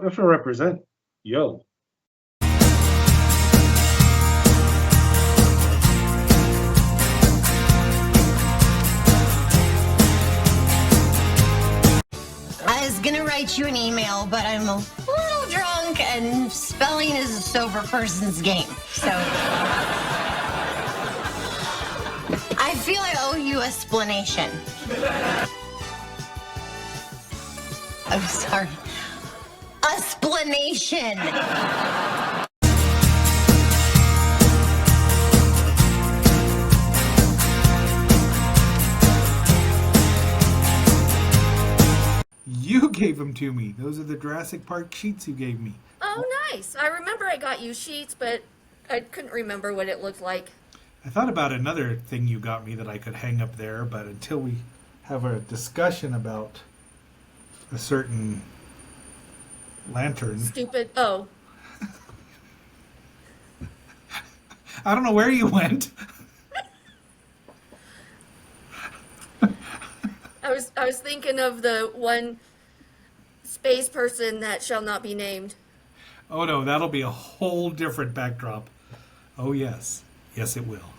I feel represent. Yo. I was gonna write you an email, but I'm a little drunk, and spelling is a sober person's game. So I feel I owe you an explanation. I'm sorry. Explanation. You gave them to me. Those are the Jurassic Park sheets you gave me. Oh, nice. I remember I got you sheets, but I couldn't remember what it looked like. I thought about another thing you got me that I could hang up there, but until we have a discussion about a certain lantern. Stupid. Oh. I don't know where you went. I was thinking of the one space person that shall not be named. Oh no, that'll be a whole different backdrop. Oh yes. Yes it will.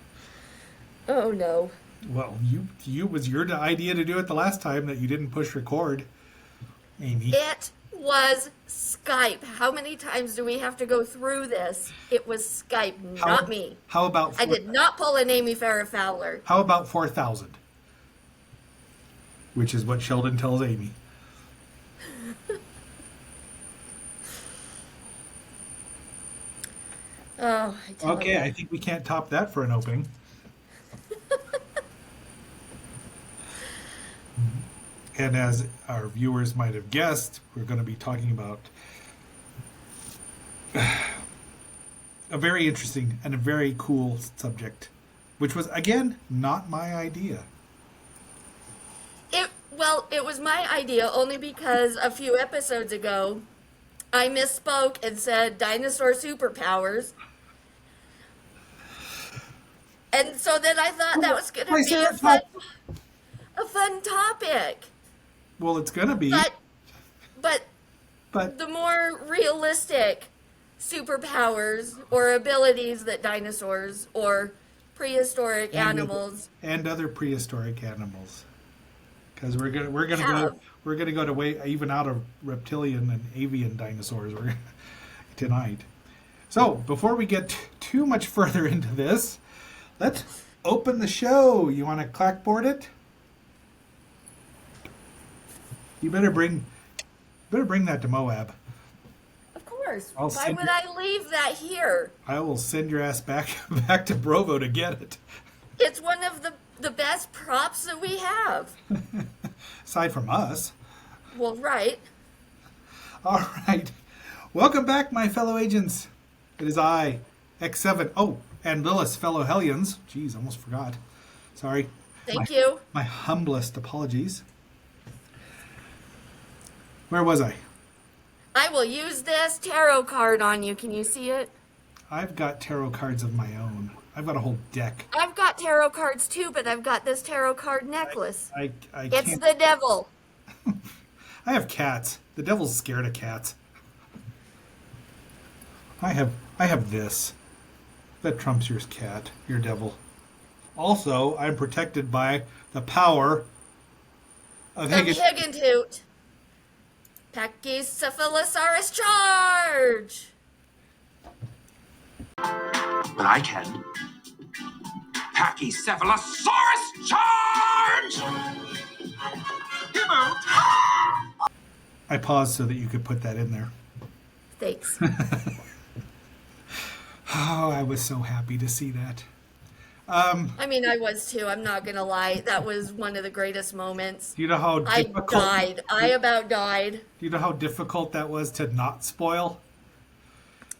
Oh no. Well, you was your idea to do it the last time that you didn't push record, Amy. It was Skype. How many times do we have to go through this? It was Skype, not me. How about I did not pull an Amy Farrah Fowler. How about 4,000? Which is what Sheldon tells Amy. Oh, okay, I think we can't top that for an opening. And as our viewers might have guessed, we're going to be talking about a very interesting and a very cool subject, which was, again, not my idea. It was my idea only because a few episodes ago, I misspoke and said dinosaur superpowers. And so then I thought that was going to be a fun topic. Well, it's going to be. But the more realistic superpowers or abilities that dinosaurs or prehistoric animals and other prehistoric animals, because we're gonna go to way even out of reptilian and avian dinosaurs tonight. So before we get too much further into this, let's open the show. You want to clackboard it? You better bring that to Moab. Of course. Why would I leave that here? I will send your ass back to Provo to get it. It's one of the best props that we have. Aside from us. Well, right. All right. Welcome back, my fellow agents. It is I, X7. Oh, and Lilith, fellow Hellions. Jeez, almost forgot. Sorry. Thank you. My humblest apologies. Where was I? I will use this tarot card on you. Can you see it? I've got tarot cards of my own. I've got a whole deck. I've got tarot cards too, but I've got this tarot card necklace. I it's can't... the devil. I have cats. The devil's scared of cats. I have this. That trumps your cat, your devil. Also, I'm protected by the power of Higgintooth. Pachycephalosaurus charge! But I can. Pachycephalosaurus charge! He moved! I paused so that you could put that in there. Thanks. Oh, I was so happy to see that. I mean, I was too. I'm not gonna lie. That was one of the greatest moments. Do you know how difficult... I died. I about died. Do you know how difficult that was to not spoil?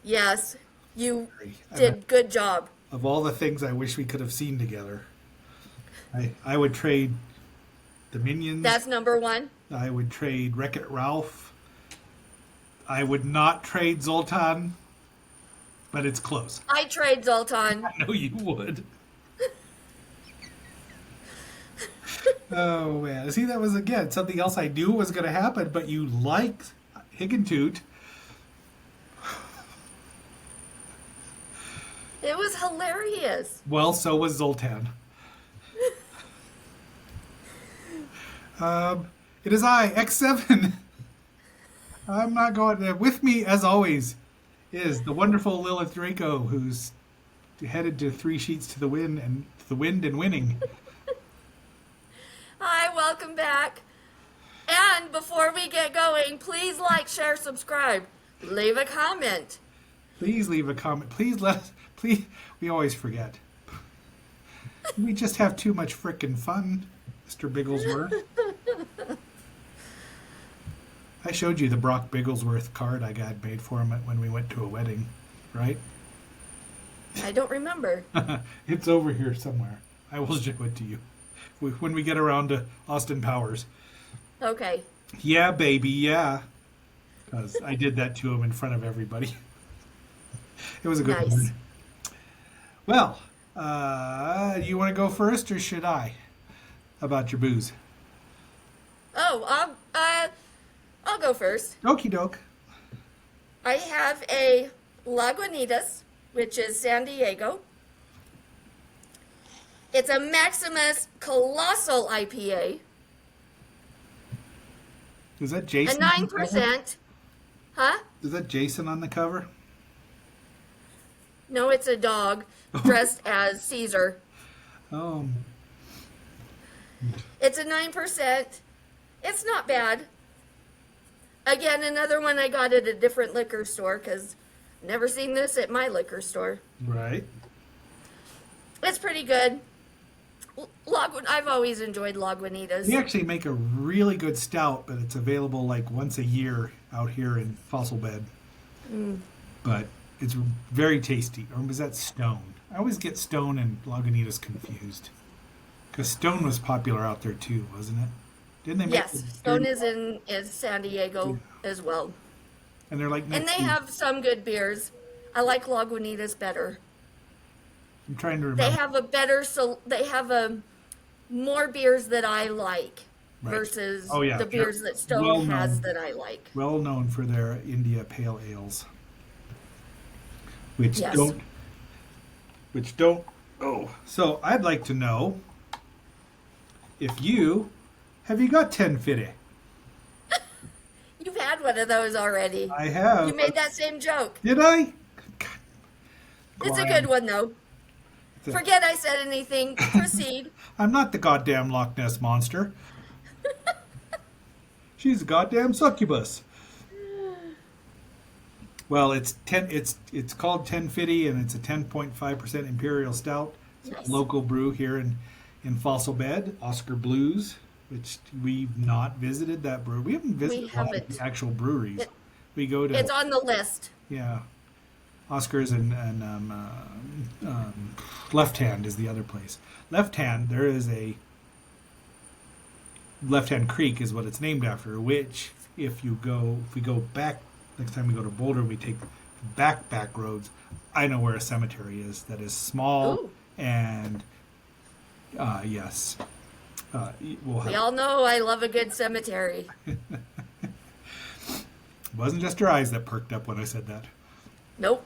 Yes. You did good job. Of all the things I wish we could have seen together, I would trade the Minions. That's number one. I would trade Wreck-It Ralph. I would not trade Zoltan, but it's close. I trade Zoltan. I know you would. Oh man! See, that was again something else I knew was going to happen, but you liked Higgintooth, It was hilarious. Well, so was Zoltan. It is I, X7. I'm not going there. With me, as always, is the wonderful Lilith Draco, who's headed to 3 sheets to the wind and winning. Hi, welcome back. And before we get going, please like, share, subscribe. Leave a comment. Please leave a comment. Please, we always forget. We just have too much frickin' fun, Mr. Bigglesworth. I showed you the Brock Bigglesworth card I got made for him when we went to a wedding, right? I don't remember. It's over here somewhere. I will show it to you when we get around to Austin Powers. Okay. Yeah, baby, yeah. Because I did that to him in front of everybody. It was a good Nice. one. Well, you want to go first, or should I? About your booze. Oh, I'll go first. Okie doke. I have a Lagunitas, which is San Diego. It's a Maximus Colossal IPA, Is that a Jason? on the cover? 9%. Huh? Is that Jason on the cover? No, it's a dog dressed as Caesar. Oh, It's a 9%. It's not bad. Again, another one I got at a different liquor store because never seen this at my liquor store. right. It's pretty good. I've always enjoyed Lagunitas. We actually make a really good stout, but it's available like once a year out here in Fossil Bed. But it's very tasty. Or was that Stone? I always get Stone and Lagunitas confused. Because Stone was popular out there too, wasn't it? Didn't they make Yes, Stone is San Diego as well. And they're like And they have some good beers. I like Lagunitas better. I'm trying to They remember. have a better they have a more beers that I like Right. versus Oh, yeah, the they're beers that Stone well-known. has that I like. Well known for their India Pale Ales. Which Yes. don't. Oh, so I'd like to know if have you got 1050? You've had one of those already. I have. You made that same joke. Did I? It's a Glam. good one though. a- Forget I said anything. Proceed. I'm not the goddamn Loch Ness monster. She's a goddamn succubus. Well, it's called 1050 and it's a 10.5% imperial stout. It's Nice. a local brew here in Fossil Bed, Oscar Blues, which we've not visited that brewery. We haven't visited a lot of haven't. the actual breweries. It- We go to It's on the list. yeah, Oscars and Left Hand is the other place. Left Hand, there is a Left Hand Creek is what it's named after. Which, if we go back next time we go to Boulder, we take back roads. I know where a cemetery is that is small Ooh. and yes, we'll We have. all know I love a good cemetery. It wasn't just your eyes that perked up when I said that. Nope.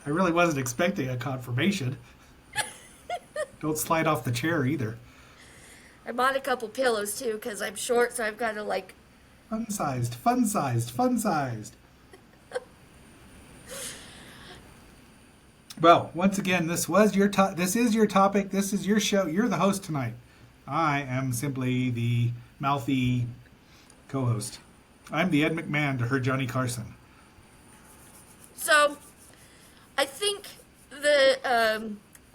I really wasn't expecting a confirmation. Don't slide off the chair either. I bought a couple pillows too because I'm short, so I've got to like. Fun sized, fun sized, fun sized. Well, once again, this is your topic. This is your show. You're the host tonight. I am simply the mouthy co-host. I'm the Ed McMahon to her Johnny Carson. So, I think the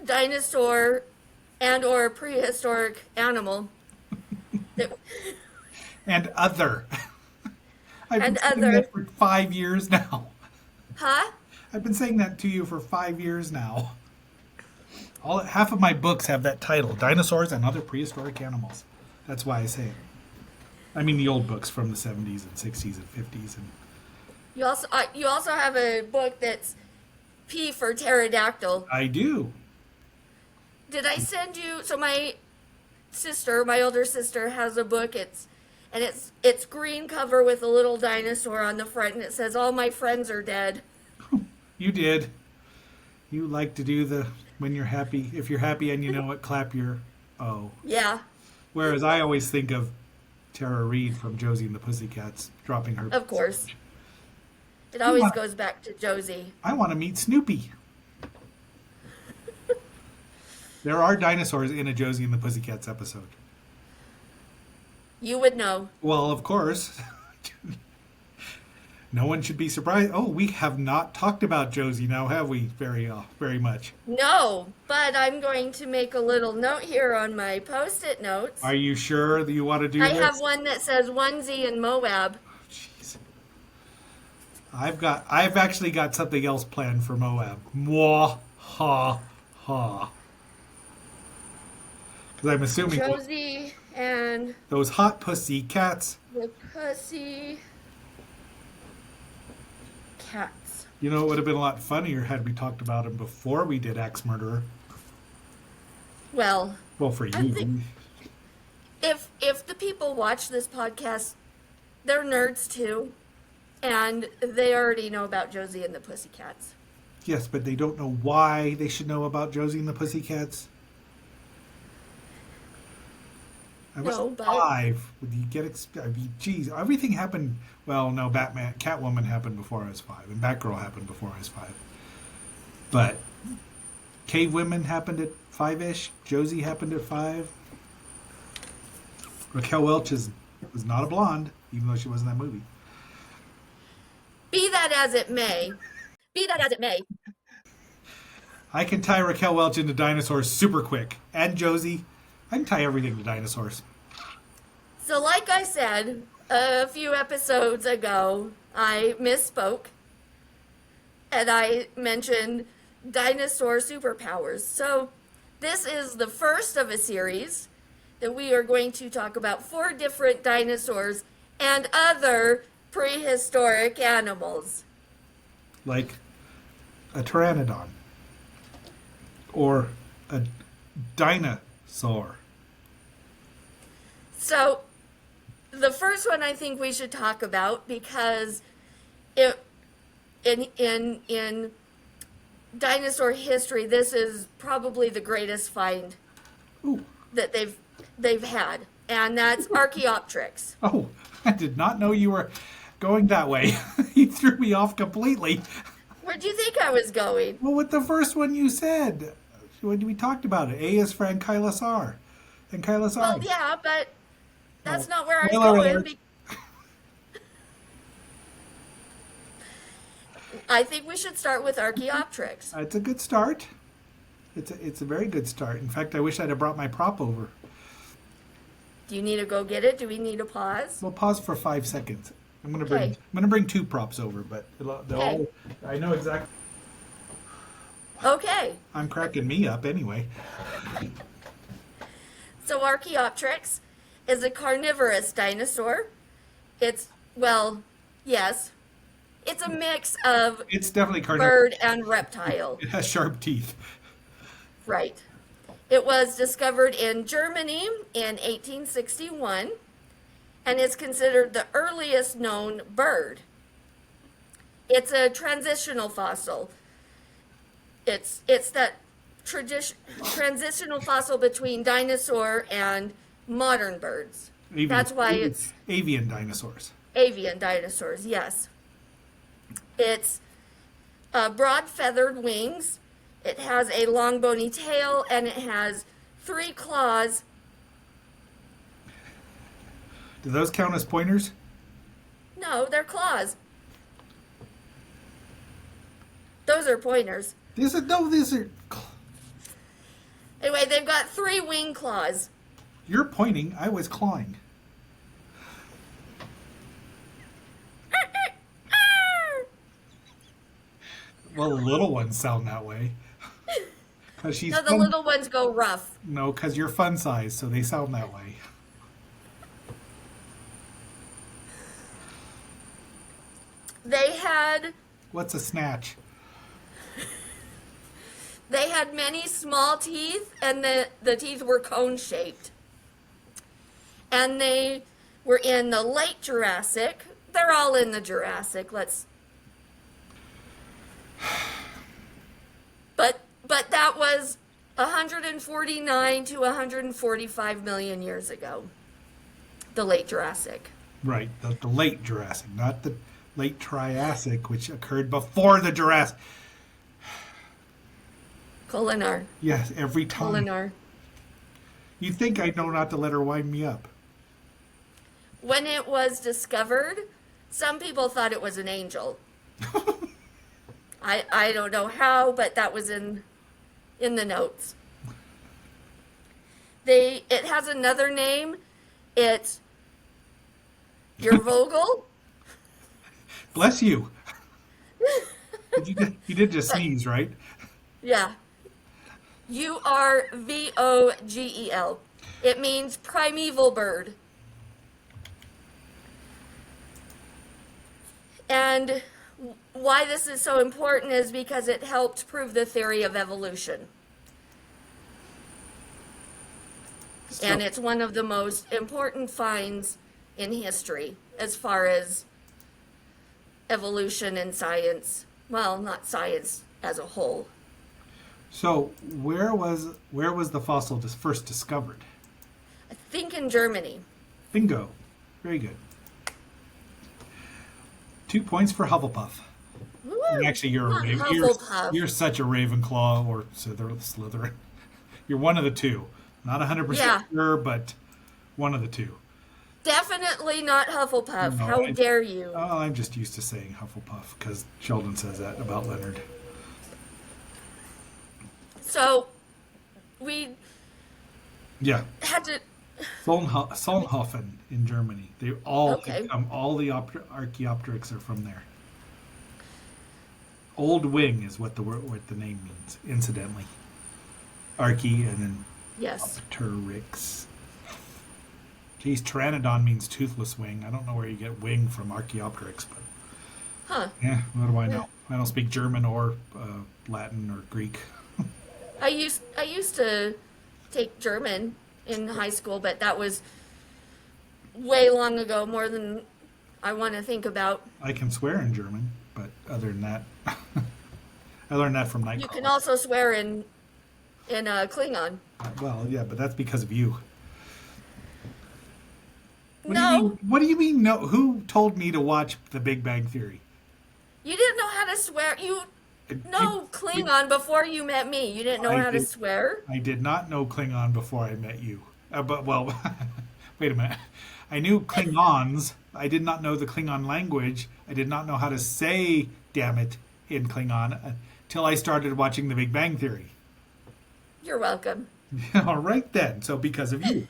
dinosaur and/or prehistoric animal that And other. I've And been saying other. that for 5 years now. huh? I've been saying that to you for 5 years now. Half of my books have that title, Dinosaurs and Other Prehistoric Animals. That's why I say it. I mean the old books from the 70s and 60s and 50s. And You also have a book that's P for pterodactyl. I do. Did I send you? So my older sister, has a book. and it's green cover with a little dinosaur on the front, and it says, "All my friends are dead." You did. You like to do the when you're happy. If you're happy and you know it, clap your oh. Yeah, Whereas I always think of Tara Reid from Josie and the Pussycats dropping her. of course. It always goes back to Josie. I want to meet Snoopy. There are dinosaurs in a Josie and the Pussycats episode. You would know. Well, of course. No one should be surprised. Oh, we have not talked about Josie now, have we? Very much. No, but I'm going to make a little note here on my post-it notes. Are you sure that you want to do I this? have one that says onesie in Moab. Jeez. I've actually got something else planned for Moab. Mwah ha ha. Because I'm assuming Josie and those hot pussy cats. the pussy cats. You know, it would have been a lot funnier had we talked about him before we did Axe Murderer. Well, For I you. think- if the people watch this podcast, they're nerds too, and they already know about Josie and the Pussycats. Yes, but they don't know why they should know about Josie and the Pussycats. I was No, but- 5. Would you get? I mean, geez, everything happened. Well, no, Catwoman happened before I was 5, and Batgirl happened before I was 5. But Cave Women happened at 5-ish. Josie happened at 5. Raquel Welch was not a blonde, even though she was in that movie. Be that as it may. I can tie Raquel Welch into dinosaurs super quick, and Josie. I can tie everything to dinosaurs. So, like I said a few episodes ago, I misspoke, and I mentioned dinosaur superpowers. So, this is the first of a series that we are going to talk about 4 different dinosaurs and other prehistoric animals. Like a pteranodon or a dinosaur. So, the first one I think we should talk about because in dinosaur history, this is probably the greatest find Ooh. that they've had, and that's Archaeopteryx. Oh, I did not know you were going that way. You threw me off completely. Where do you think I was going? Well, with the first one you said, when we talked about it, A is for Ankylosaur. Ankylosaur. Well, yeah, but that's not where I was Spoiler going. alert. I think we should start with Archaeopteryx. It's a good start. It's a very good start. In fact, I wish I'd have brought my prop over. Do you need to go get it? Do we need to pause? We'll pause for 5 seconds. I'm gonna Okay. bring 2 props over, but they'll Okay. I know exactly. Okay. I'm cracking me up anyway. So Archaeopteryx is a carnivorous dinosaur. Yes. It's a mix of It's definitely carnivorous. bird and reptile. It has sharp teeth. Right. It was discovered in Germany in 1861 and is considered the earliest known bird. It's a transitional fossil. It's that transitional fossil between dinosaur and modern birds. That's why it's avian dinosaurs. avian dinosaurs, yes. It's broad feathered wings. It has a long bony tail, and it has 3 claws. Do those count as pointers? No, they're claws. Those are pointers. These are Anyway, they've got 3 wing claws. You're pointing. I was clawing. Well, the little ones sound that way. Cause she's No, the little ones go rough. No, because you're fun size, so they sound that way. They had What's a snatch? many small teeth, and the teeth were cone shaped. And they were in the late Jurassic. They're all in the Jurassic. But that was 149 to 145 million years ago. The late Jurassic. Right, the late Jurassic, not the late Triassic, which occurred before the Jurassic. Colinar. Yes, every time. Colinar. You think I know not to let her wind me up. When it was discovered, some people thought it was an angel. I don't know how, but that was in the notes. It has another name. It's your Vogel. Bless you. You did just sneeze, right? Yeah. Urvogel. It means primeval bird. And why this is so important is because it helped prove the theory of evolution. And it's one of the most important finds in history as far as evolution and science. Well, not science as a whole. So where was the fossil first discovered? I think in Germany. Bingo. Very good. 2 points for Hufflepuff. Woo! And actually, you're Not a Raven. Hufflepuff. You're such a Ravenclaw or Slytherin. You're one of the two. Not 100% sure, but one of the two. Definitely not Hufflepuff. No, How dare you? Oh, I'm just used to saying Hufflepuff because Sheldon says that about Leonard. So, we Yeah. had to... Solnhofen in Germany. They all Okay. all the Archaeopteryx are from there. Old wing is what the name means, incidentally. Archie and then Yes. Pteryx. Geez, Pteranodon means toothless wing. I don't know where you get wing from Archaeopteryx, but Huh. yeah, what do I know? I don't speak German or Latin or Greek. I used to take German in high school, but that was way long ago, more than I want to think about. I can swear in German, but other than that, I learned that from Nightcrawler. You can also swear in Klingon. Well, yeah, but that's because of you. No, What do you mean? No, who told me to watch The Big Bang Theory? you didn't know how to swear. No Klingon before you met me. You didn't know I how to did- swear. I did not know Klingon before I met you. Wait a minute. I knew Klingons. I did not know the Klingon language. I did not know how to say "damn it" in Klingon until I started watching The Big Bang Theory. You're welcome. All right then. So because of you,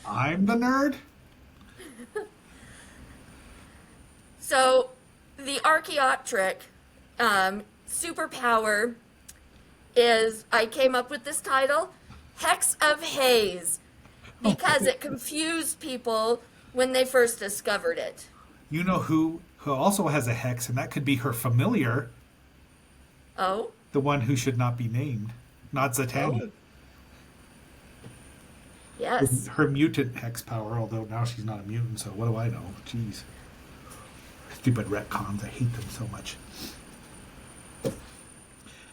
I'm the nerd. So, the Archaeopteryx superpower is, I came up with this title, Hex of Haze, because it confused people when they first discovered it. You know who also has a hex, and that could be her familiar, Oh? the one who should not be named, not Zatanna. Oh. Yes. Her mutant hex power, although now she's not a mutant, so what do I know? Jeez. Stupid retcons, I hate them so much.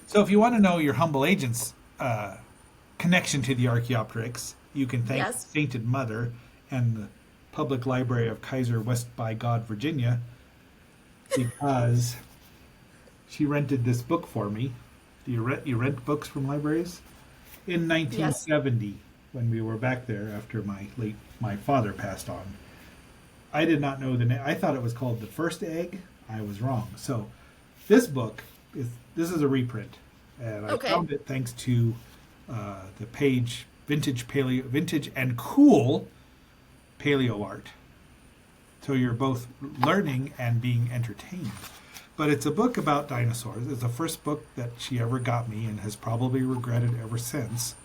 So if you want to know your humble agent's connection to the Archaeopteryx, you can thank Yes. Sainted Mother and the Public Library of Kaiser West by God, Virginia, because she rented this book for me. Do you rent books from libraries? In 1970, when we were back there after my father passed on. I did not know the name. I thought it was called The First Egg. I was wrong. So this book is a reprint, and I found it thanks to the page Vintage and Cool Paleo Art. So you're both learning and being entertained. But it's a book about dinosaurs. It's the first book that she ever got me and has probably regretted ever since.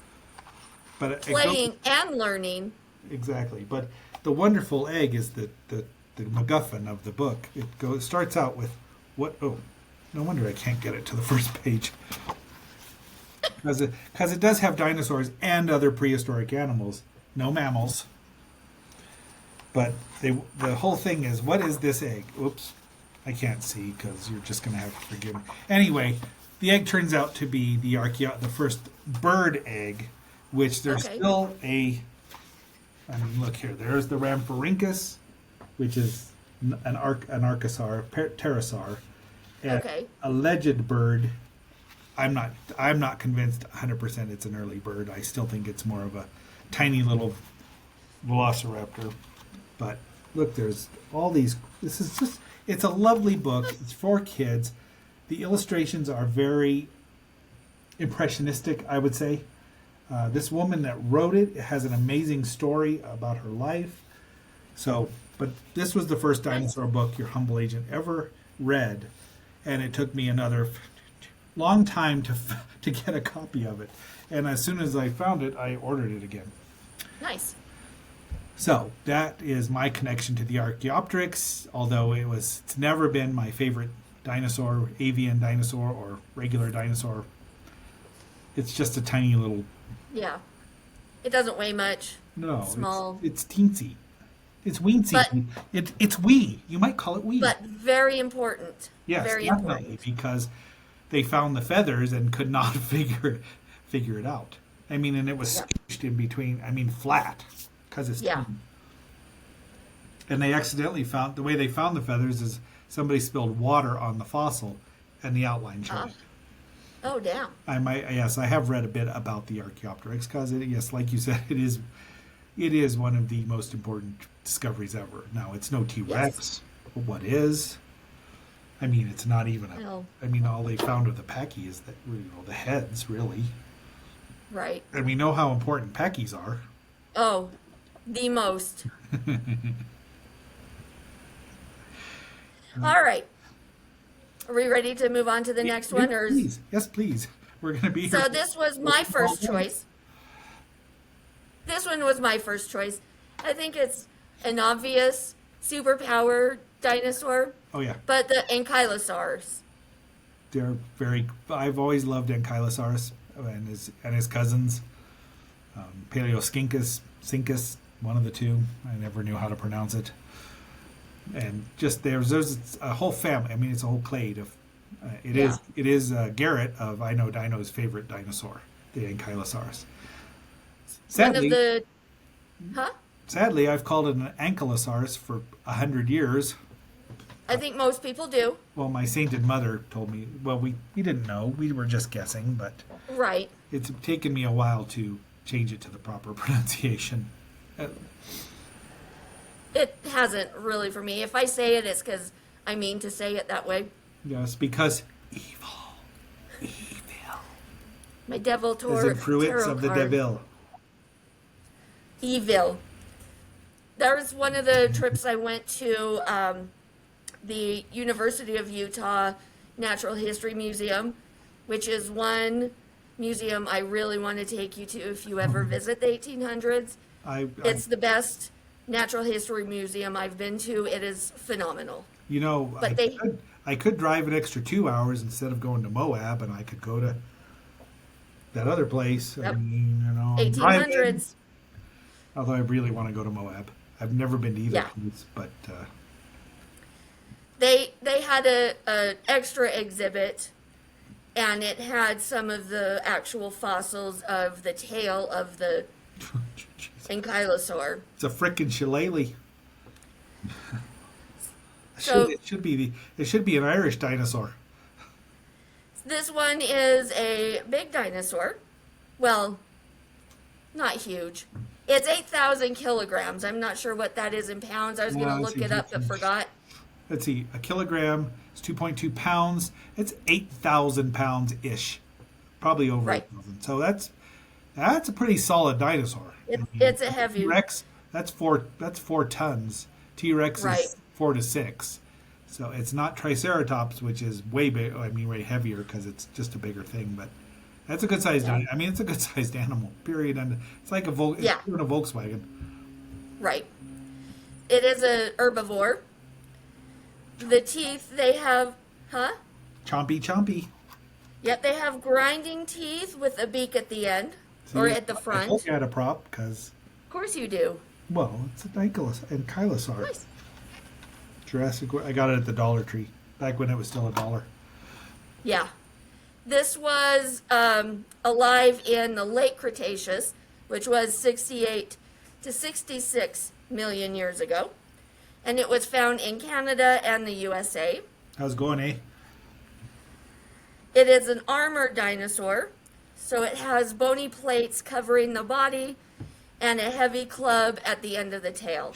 But Playing and learning. Exactly. But the wonderful egg is the MacGuffin of the book. It starts out with what? Oh, no wonder I can't get it to the first page. Because it does have dinosaurs and other prehistoric animals. No mammals. But the whole thing is, what is this egg? Oops, I can't see because you're just going to have to forgive me. Anyway, the egg turns out to be the first bird egg, which there's still a. I mean, look here. There's the Rhamphorhynchus, which is an archosaur, pterosaur, and alleged bird. I'm not convinced 100% it's an early bird. I still think it's more of a tiny little velociraptor. But look, there's all these. It's a lovely book. It's for kids. The illustrations are very impressionistic, I would say. This woman that wrote it has an amazing story about her life. But this was the first dinosaur book your humble agent ever read, and it took me another long time to get a copy of it. And as soon as I found it, I ordered it again. Nice. So that is my connection to the Archaeopteryx, although it's never been my favorite dinosaur, avian dinosaur or regular dinosaur. It's just a tiny little... Yeah. It doesn't weigh much. No. Small. It's teensy. It's weensy. It's wee. You might call it wee. But very important. Yes, very definitely, important. because they found the feathers and could not figure it out. I mean, and it was squished in between. I mean, flat, because it's teeny. And they accidentally found the way they found the feathers is somebody spilled water on the fossil, and the outline showed. Oh, damn. I have read a bit about the Archaeopteryx because yes, like you said, it is one of the most important discoveries ever. Now, it's no T-Rex. Yes. But what is? I mean, it's not even No. I mean, all they found with the Pachy is the heads, really. Right. And we know how important Pachy's are. Oh, the most. All right. Are we ready to move on to the next one? Or Please. Yes, please. We're going to be here. So this was my first choice. This one was my first choice. I think it's an obvious superpower dinosaur. Oh, yeah. But the Ankylosaurs. They're I've always loved Ankylosaurus and his cousins. Paleoscincus, Cincus, one of the two. I never knew how to pronounce it. And just there's a whole family. I mean, it's a whole clade of. It is Garrett of I Know Dino's favorite dinosaur, the Ankylosaurus. Sadly, I've called it an Ankylosaurus for 100 years. I think most people do. Well, my sainted mother told me. Well, we didn't know. We were just guessing, but Right. it's taken me a while to change it to the proper pronunciation. It hasn't really for me. If I say it, it's because I mean to say it that way. Yes, because evil. My devil As in fruits of the devil. Evil. There was one of the trips I went to the University of Utah Natural History Museum, which is one museum I really want to take you to if you ever visit the 1800s. It's the best natural history museum I've been to. It is phenomenal. You know, But I could drive an extra 2 hours instead of going to Moab, and I could go to that other place. Yep. I mean, you know, 1800s. Although I really want to go to Moab. I've never been to either place, but They had a extra exhibit, and it had some of the actual fossils of the tail of the ankylosaur. it's a frickin' shillelagh. So it should be an Irish dinosaur. this one is a big dinosaur. Well, not huge. It's 8,000 kilograms. I'm not sure what that is in pounds. I was going to look it up but forgot. Let's see. A kilogram is 2.2 pounds. It's 8,000 pounds-ish. Probably over 8,000. So that's a pretty solid dinosaur. It's a heavy. T-Rex, that's 4 tons. T-Rex is 4 to 6. So it's not Triceratops, which is way big. I mean, way heavier because it's just a bigger thing. But that's a good sized. I mean, it's a good sized animal. Period. And it's like a Volkswagen. Right. It is a herbivore. The teeth they have, Chompy. Yep, they have grinding teeth with a beak at the end, or at the front. I hope you had a prop, because... Of course you do. Well, it's an ankylosaur. Nice. Jurassic. I got it at the Dollar Tree back when it was still $1. Yeah. This was alive in the late Cretaceous, which was 68 to 66 million years ago. And it was found in Canada and the USA. How's it going, eh? It is an armored dinosaur, so it has bony plates covering the body and a heavy club at the end of the tail.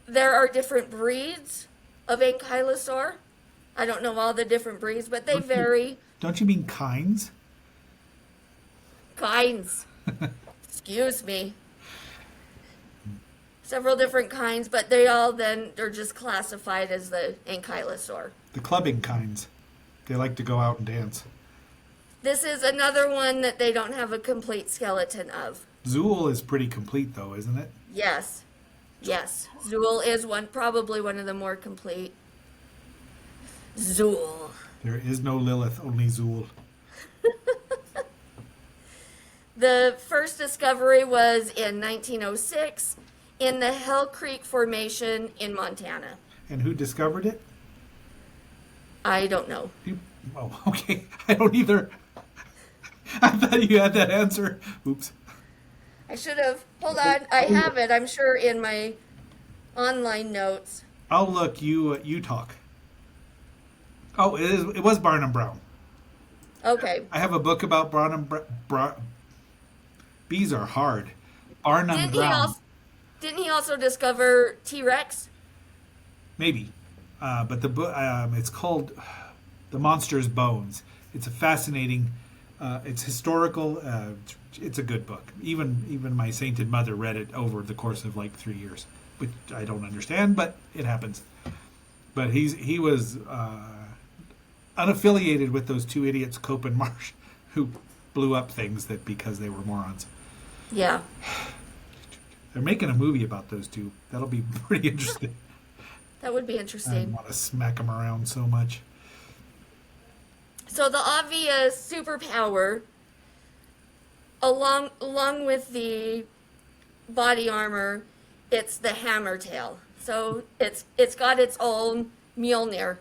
There are different breeds of ankylosaur. I don't know all the different breeds, but they vary. Don't you mean kinds? Kinds. Excuse me. Several different kinds, but they all then are just classified as the ankylosaur. The clubbing kinds. They like to go out and dance. This is another one that they don't have a complete skeleton of. Zool is pretty complete, though, isn't it? Yes. Yes. Zool is probably one of the more complete. Zool. There is no Lilith, only Zool. The first discovery was in 1906 in the Hell Creek Formation in Montana. And who discovered it? I don't know. Oh, okay. I don't either. I thought you had that answer. Oops. I should have. Hold on. I have it, I'm sure, in my online notes. I'll look. You talk. Oh, it was Barnum Brown. Okay. I have a book about Barnum Brown. Bees are hard. Barnum Brown. Didn't he also discover T-Rex? Maybe. But the book, it's called The Monster's Bones. It's a fascinating, it's historical, it's a good book. Even my sainted mother read it over the course of like 3 years, which I don't understand, but it happens. But he was unaffiliated with those two idiots, Cope and Marsh, who blew up things because they were morons. Yeah. They're making a movie about those two. That'll be pretty interesting. That would be I interesting. want to smack them around so much. So the obvious superpower, along with the body armor, it's the hammer tail. So it's got its own Mjolnir.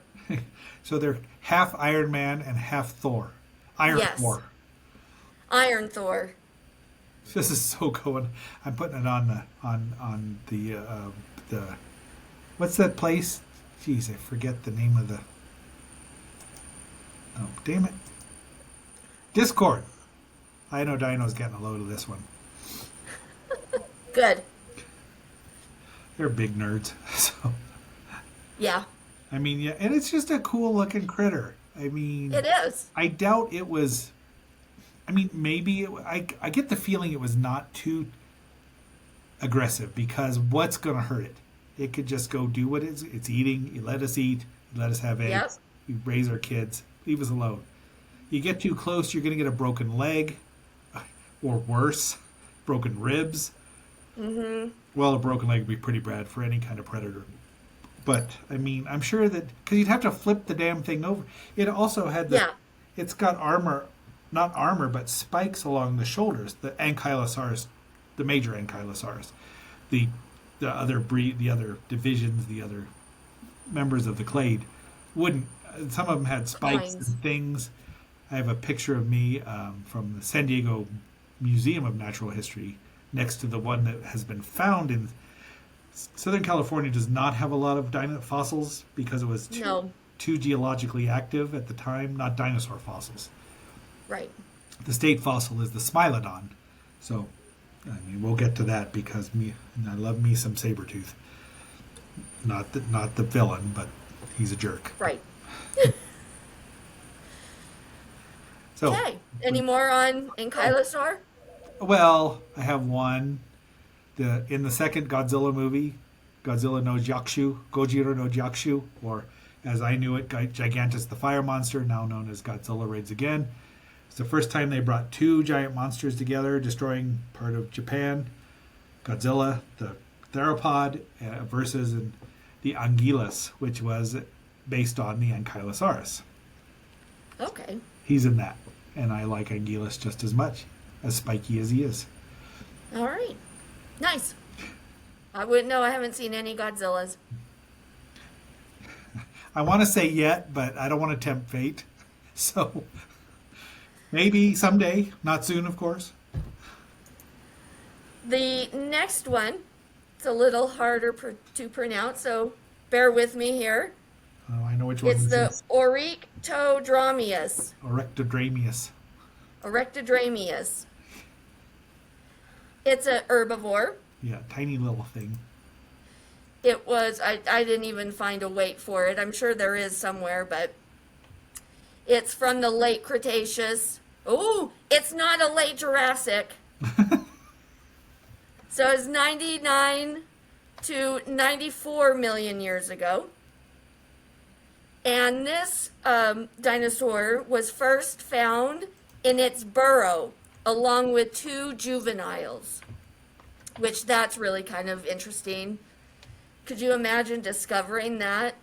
So they're half Iron Man and half Thor. Iron Yes. Thor. Iron Thor. This is so going. I'm putting it on the what's that place? Jeez, I forget the name of the. Oh, damn it! Discord. I know Dino's getting a load of this one. Good. They're big nerds, so. Yeah. I mean, yeah, and it's just a cool looking critter. I mean, It is. I doubt it was. I mean, maybe I get the feeling it was not too aggressive because what's going to hurt it? It could just go do what it's eating. You let us eat. You let us have eggs. Yep. You raise our kids. Leave us alone. You get too close, you're going to get a broken leg, or worse, broken ribs. Mm-hmm. Well, a broken leg would be pretty bad for any kind of predator. But I mean, I'm sure that because you'd have to flip the damn thing over. It also had the. Yeah. It's got armor. Not armor, but spikes along the shoulders. The ankylosaurs, the major ankylosaurs, the other breed, the other divisions, the other members of the clade wouldn't. Some of them had spikes Spines. and things. I have a picture of me from the San Diego Museum of Natural History next to the one that has been found in Southern California. Does not have a lot of fossils because it was too geologically active at the time. Not dinosaur fossils. Right. The state fossil is the Smilodon. So, I mean, we'll get to that because I love me some Sabretooth. Not the villain, but he's a jerk. Right. So, Okay. Any more on Ankylosaur? well, I have one. In the second Godzilla movie, Godzilla no Gyakushu, Gojira no Gyakushu, or as I knew it, Gigantus the Fire Monster, now known as Godzilla Raids Again. It's the first time they brought two giant monsters together, destroying part of Japan. Godzilla, the theropod, versus the Anguillus, which was based on the Ankylosaurus. Okay. He's in that, and I like Anguillus just as much, as spiky as he is. All right. Nice. I wouldn't know. I haven't seen any Godzillas. I want to say yet, but I don't want to tempt fate. So maybe someday, not soon, of course. The next one, it's a little harder to pronounce, so bear with me here. Oh, I know which one It's this the Oryctodromeus. is. Orectodramius. Oryctodromeus. It's a herbivore. Yeah, tiny little thing. It was, I didn't even find a weight for it. I'm sure there is somewhere, but it's from the late Cretaceous. Oh, it's not a late Jurassic. So it's 99 to 94 million years ago. And this dinosaur was first found in its burrow along with 2 juveniles, which that's really kind of interesting. Could you imagine discovering that?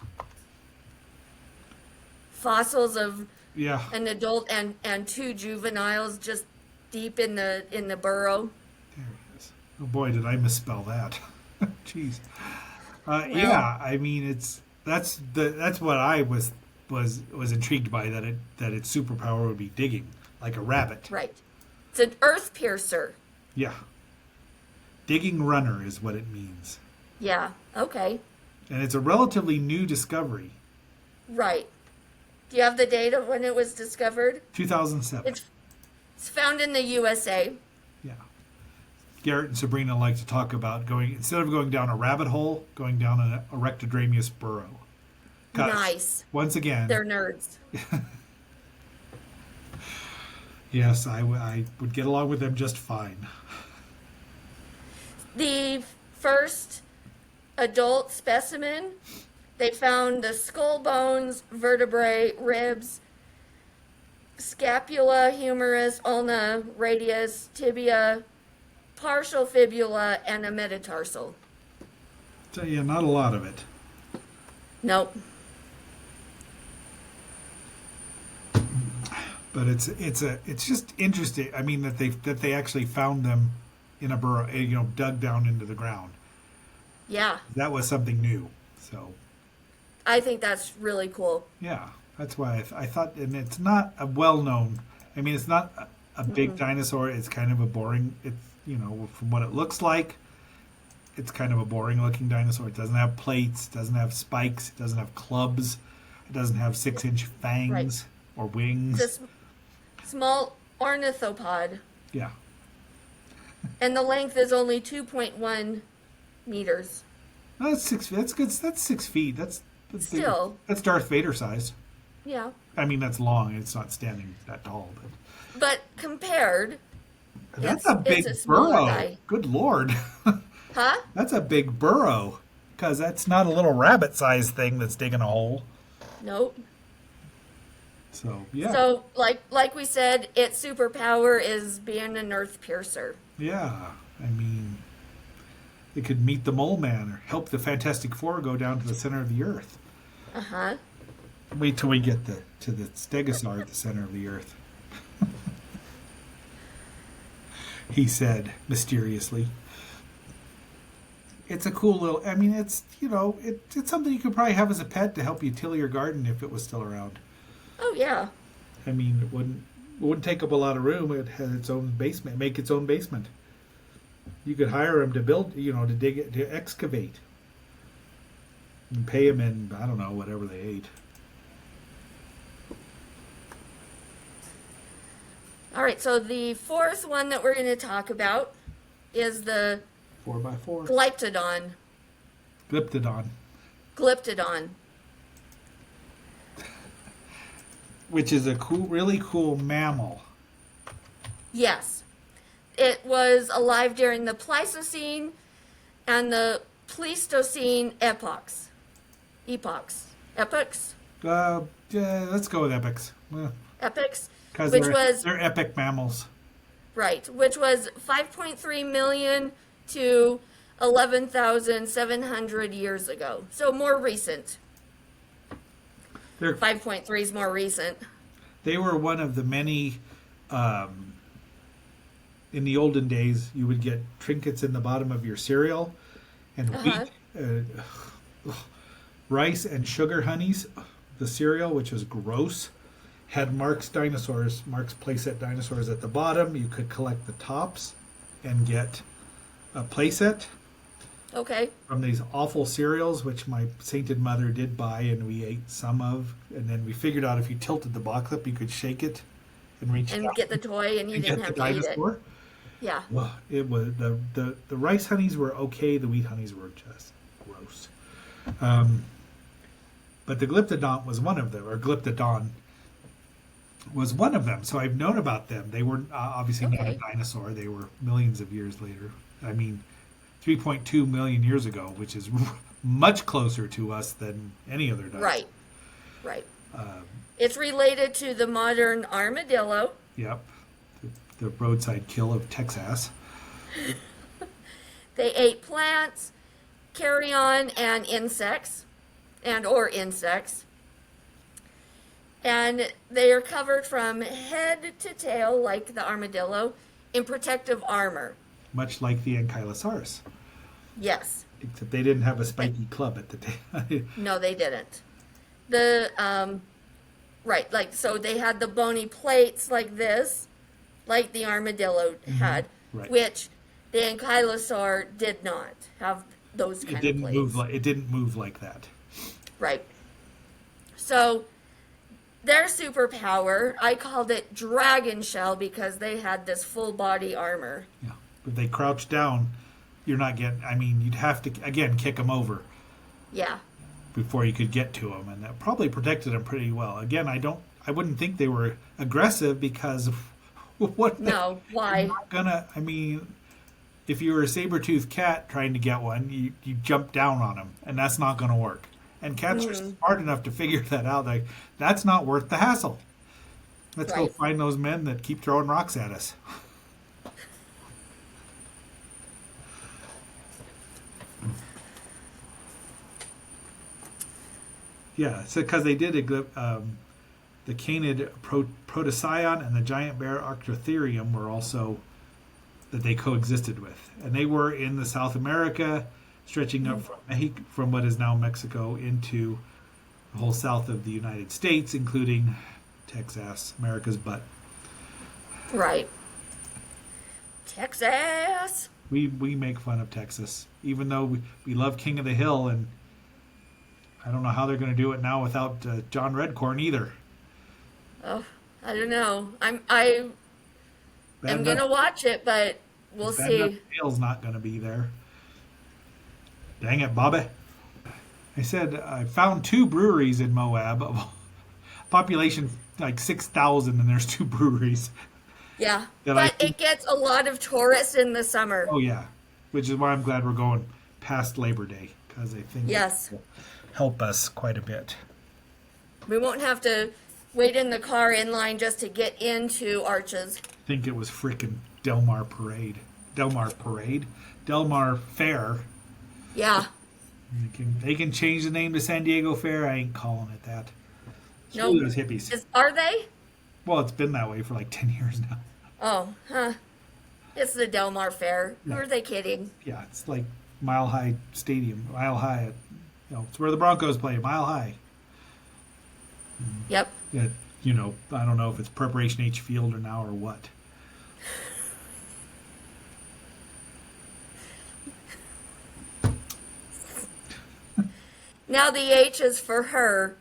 Fossils of Yeah. an adult and 2 juveniles just deep in the burrow. There it is. Oh boy, did I misspell that. Jeez. Yeah, I mean that's what I was intrigued by, that its superpower would be digging like a rabbit. Right. It's an earth piercer. Yeah. Digging runner is what it means. Yeah. Okay. And it's a relatively new discovery. Right. Do you have the date of when it was discovered? 2007. It's found in the USA. Yeah. Garrett and Sabrina like to talk about instead of going down a rabbit hole, going down an Orectodramius burrow. 'Cause, Nice. Once again, They're nerds. yes, I would get along with them just fine. The first adult specimen, they found the skull bones, vertebrae, ribs, scapula, humerus, ulna, radius, tibia, partial fibula, and a metatarsal. So yeah, not a lot of it. Nope. But it's just interesting. I mean that they actually found them in a burrow, dug down into the ground. Yeah, That was something new. So I think that's really cool. yeah, that's why I thought, and it's not a well-known. I mean, it's not a big dinosaur. It's kind of a boring. It's from what it looks like, it's kind of a boring-looking dinosaur. It doesn't have plates. It doesn't have spikes. It doesn't have clubs. It doesn't have 6-inch fangs or wings. It's a small ornithopod, Yeah. and the length is only 2.1 meters. No, that's 6 feet. That's good. That's 6 feet. That's Still. That's Darth Vader size. Yeah. I mean, that's long. It's not standing that tall, But compared, but that's It's- a big it's a smaller burrow. guy. Good lord, huh? that's a big burrow. Because that's not a little rabbit-sized thing that's digging a hole. Nope. So yeah, So, like we said, its superpower is being an earth piercer. yeah. I mean, it could meet the Mole Man or help the Fantastic Four go down to the center of the Earth. Uh-huh. Wait till we get to the Stegosaur at the center of the Earth. He said mysteriously. It's a cool little. I mean, it's it's something you could probably have as a pet to help you till your garden if it was still around. Oh, yeah. I mean, it wouldn't take up a lot of room. It has its own basement. Make its own basement. You could hire him to build, to dig it, to excavate, and pay him in, I don't know, whatever they ate. All right, so the fourth one that we're going to talk about is the 4x4. Glyptodon. Glyptodon, Glyptodon. which is a really cool mammal. Yes. It was alive during the Pleistocene and the Pleistocene epochs. Epochs? Yeah, let's go with epics. Epochs? Because Which was, they're epic mammals. right, which was 5.3 million to 11,700 years ago. So more recent. They're 5.3 is more recent. They were one of the many. In the olden days, you would get trinkets in the bottom of your cereal, and wheat, rice and sugar honeys. The cereal, which was gross, had Mark's playset dinosaurs at the bottom. You could collect the tops and get a playset Okay. from these awful cereals, which my sainted mother did buy, and we ate some of. And then we figured out if you tilted the box up, you could shake it and reach And down get the toy, and you and didn't get have the to eat it. dinosaur. Yeah. Well, it was the rice honeys were okay. The wheat honeys were just gross. But the Glyptodon was one of them, or Glyptodon was one of them. So I've known about them. They were obviously not a Okay. dinosaur. They were millions of years later. I mean, 3.2 million years ago, which is much closer to us than any other dinosaur. Right. Right. It's related to the modern armadillo. Yep. The roadside kill of Texas. They ate plants, carrion, and insects, or insects. And they are covered from head to tail, like the armadillo, in protective armor. Much like the Ankylosaurus. Yes. Except they didn't have a spiky club at the time. No, they didn't. Right, like, so they had the bony plates like this, like the armadillo had, Right. which the ankylosaur did not have those kind of plates. It didn't move like that. Right. So their superpower, I called it dragon shell because they had this full body armor. Yeah. If they crouched down, you're not getting. I mean, you'd have to again kick them over Yeah. before you could get to them, and that probably protected them pretty well. Again, I wouldn't think they were aggressive because of what. No, why? You're not gonna. I mean, if you were a saber-toothed cat trying to get one, you jump down on them, and that's not going to work. And cats are smart enough to figure that out. Like, that's not worth the hassle. Let's go Right. find those men that keep throwing rocks at us. Yeah, so because they did the canid protocyon and the giant bear Arctotherium were also that they coexisted with, and they were in the South America, stretching up from what is now Mexico into the whole south of the United States, including Texas, America's butt. Right. Texas. We make fun of Texas, even though we love King of the Hill, and I don't know how they're going to do it now without John Redcorn either. Oh, I don't know. I Bad am enough- gonna watch it, but we'll Bad enough see. Dale's not going to be there. Dang it, Bobby. I said I found 2 breweries in Moab. Population like 6,000, and there's 2 breweries. Yeah, That I but it gets a lot of tourists in the summer. Oh yeah, which is why I'm glad we're going past Labor Day, because I think Yes. it will help us quite a bit. We won't have to wait in the car in line just to get into Arches. I think it was frickin' Delmar Fair. Yeah. They can change the name to San Diego Fair. I ain't calling it that. No. Screw those hippies. Are they? Well, it's been that way for like 10 years now. Oh, huh. It's the Del Mar Fair. Who Yeah. are they kidding? Yeah, it's like Mile High Stadium. Mile High, it's where the Broncos play. Mile High. Yep. Yeah, I don't know if it's Preparation H Field or now or what. Now the H is for her.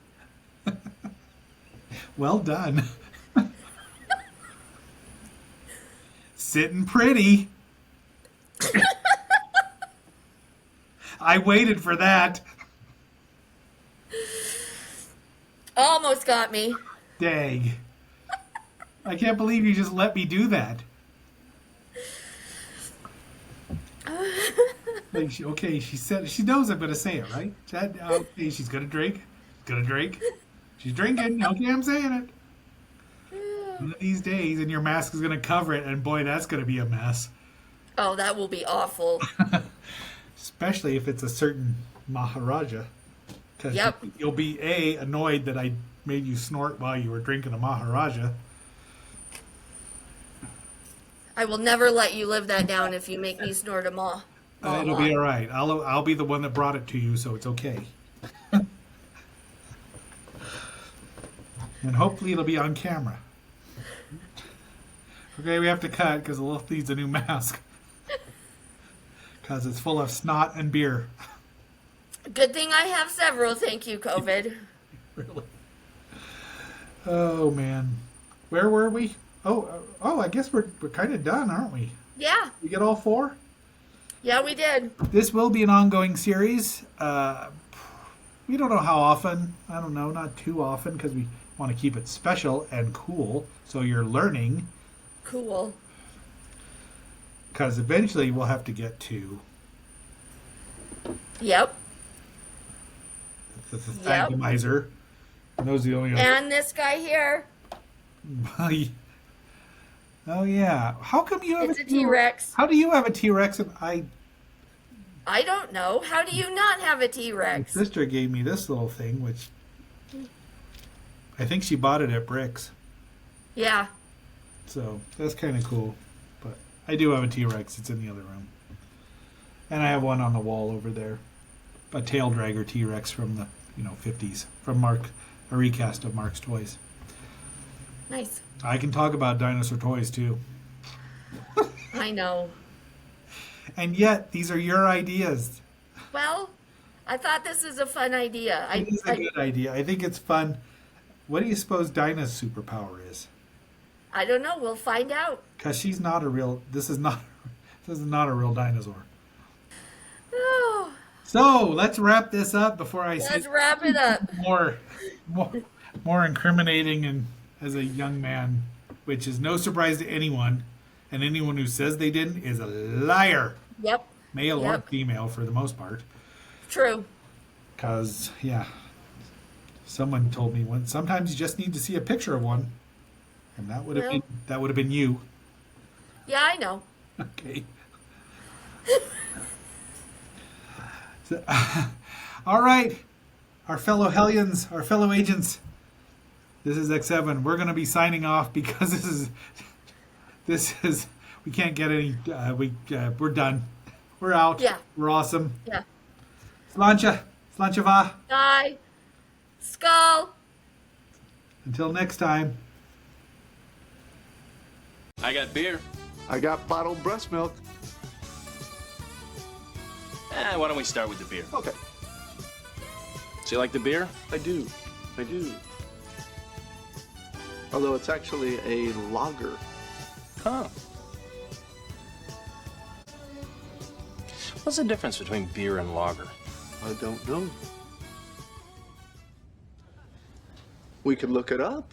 Well done. Sitting pretty. I waited for that. Almost got me. Dang. I can't believe you just let me do that. Like, she said, she knows I'm gonna say it, right? Okay, she's gonna drink. She's drinking. Okay, I'm saying it. One of these days, and your mask is gonna cover it, and boy, that's gonna be a mess. Oh, that will be awful. Especially if it's a certain Maharaja. Because Yep. you'll be annoyed that I made you snort while you were drinking a Maharaja. I will never let you live that down if you make me snort a maw. It'll be all right. I'll be the one that brought it to you, so it's okay. And hopefully it'll be on camera. Okay, we have to cut because the wolf needs a new mask. Because it's full of snot and beer. Good thing I have several, thank you, COVID. Really? Oh, man. Where were we? Oh, I guess we're kind of done, aren't we? Yeah. We get all 4? Yeah, we did. This will be an ongoing series. We don't know how often. I don't know, not too often, because we want to keep it special and cool, so you're learning. Cool. Because eventually we'll have to get to Yep. the Thanatomizer. And those are the only And this guy here. Oh, yeah. How come you have It's a T-Rex. How do you have a T-Rex and I don't know. How do you not have a My T-Rex? sister gave me this little thing, which I think she bought it at Bricks. Yeah. So that's kind of cool. But I do have a T-Rex. It's in the other room. And I have one on the wall over there. A tail dragger T-Rex from the 50s. From a recast of Mark's Toys. Nice. I can talk about dinosaur toys too. I know. And yet, these are your ideas. Well, I thought this was a fun idea. It is a good idea. I think it's fun. What do you suppose Dinah's superpower is? I don't know. We'll find out. Because she's not a real. This is not a real dinosaur. Oh, So let's wrap this up before I say let's wrap it up. more incriminating and as a young man, which is no surprise to anyone, and anyone who says they didn't is a liar. Yep. Male or Yep. female for the most part. True. Because, yeah, someone told me once, sometimes you just need to see a picture of one. And that would have been you. Yeah, I know. Okay. So, all right. Our fellow Hellions, our fellow agents. This is X7. We're going to be signing off because this is we can't get any we're done. We're out. Yeah. We're awesome. Yeah. Slanchava. Bye. Skull. Until next time. I got beer. I got bottled breast milk. Why don't we start with the beer? Okay. So you like the beer? I do. Although it's actually a lager. Huh. What's the difference between beer and lager? I don't know. We could look it up.